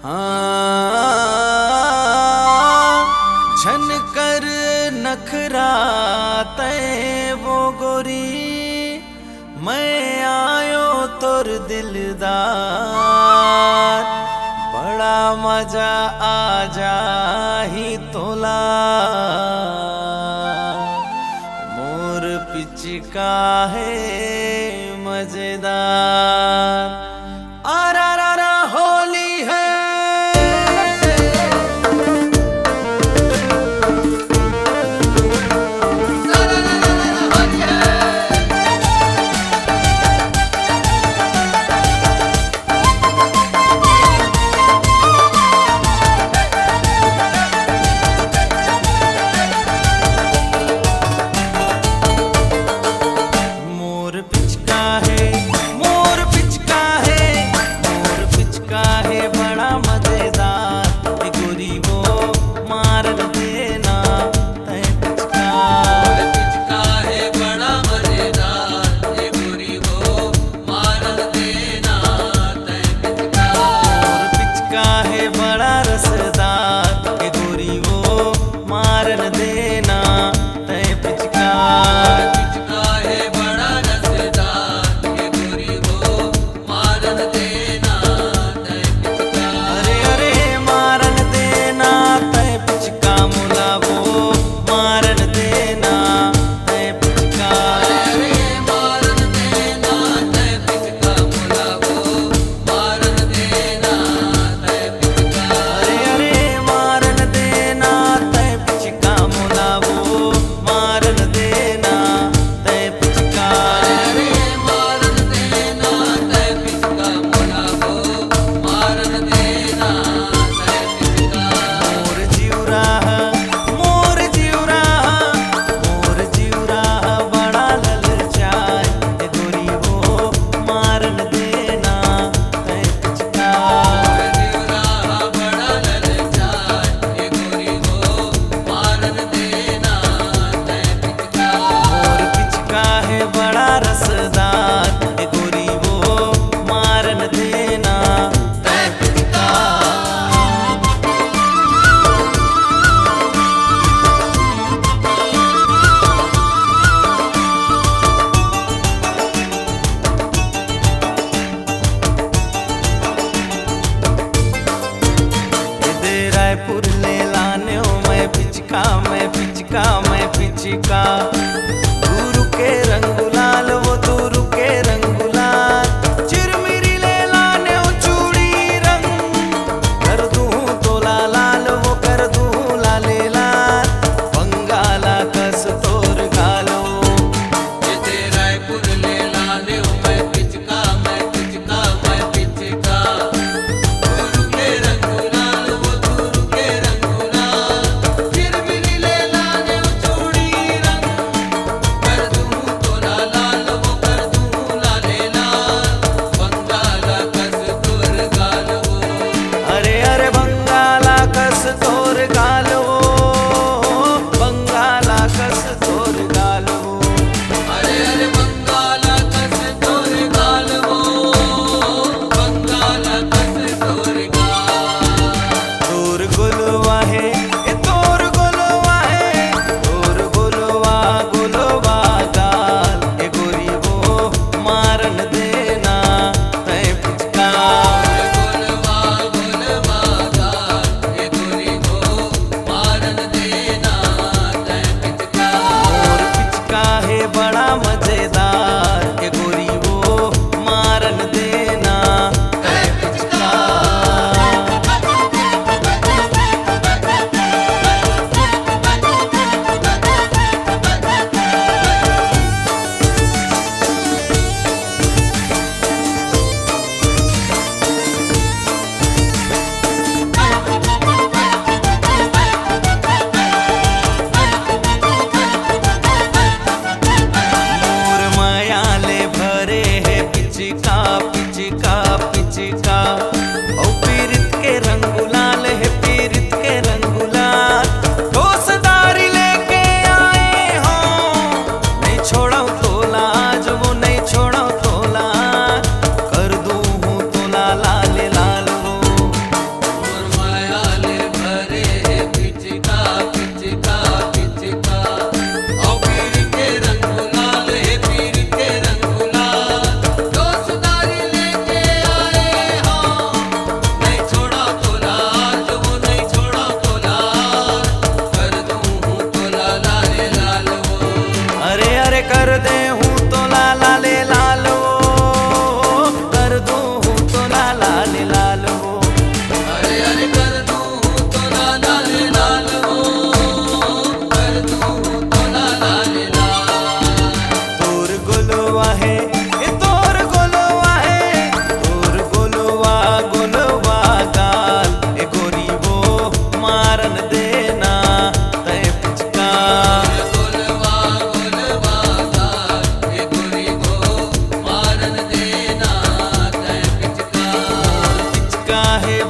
हाँ, झन कर नखरा तय वो गोरी, मैं आयो तोर दिलदार, बड़ा मजा आ जाही तोला, मोर पिचका है मजेदार। आरा रा रा होली है, रायपुर ले लाने हो मैं पिचका, मैं पिचका, मैं पिचका, गुरु के रंग गुलाल वो दूर के रंग गुलाल, चिरमिरी ले लाने हो चूड़ी रंग, कर दूं तोला लाल वो कर दूं लाले लाल, बंगाला कस तोर गालो। ये रायपुर ले लाने हो मैं पिचका, मैं पिचका, मैं पिचका, गुरु के रंग गुलाल वो दूर के रंग गुलाल, चिरमिरी ले लाने हो चूड़ी रंग, है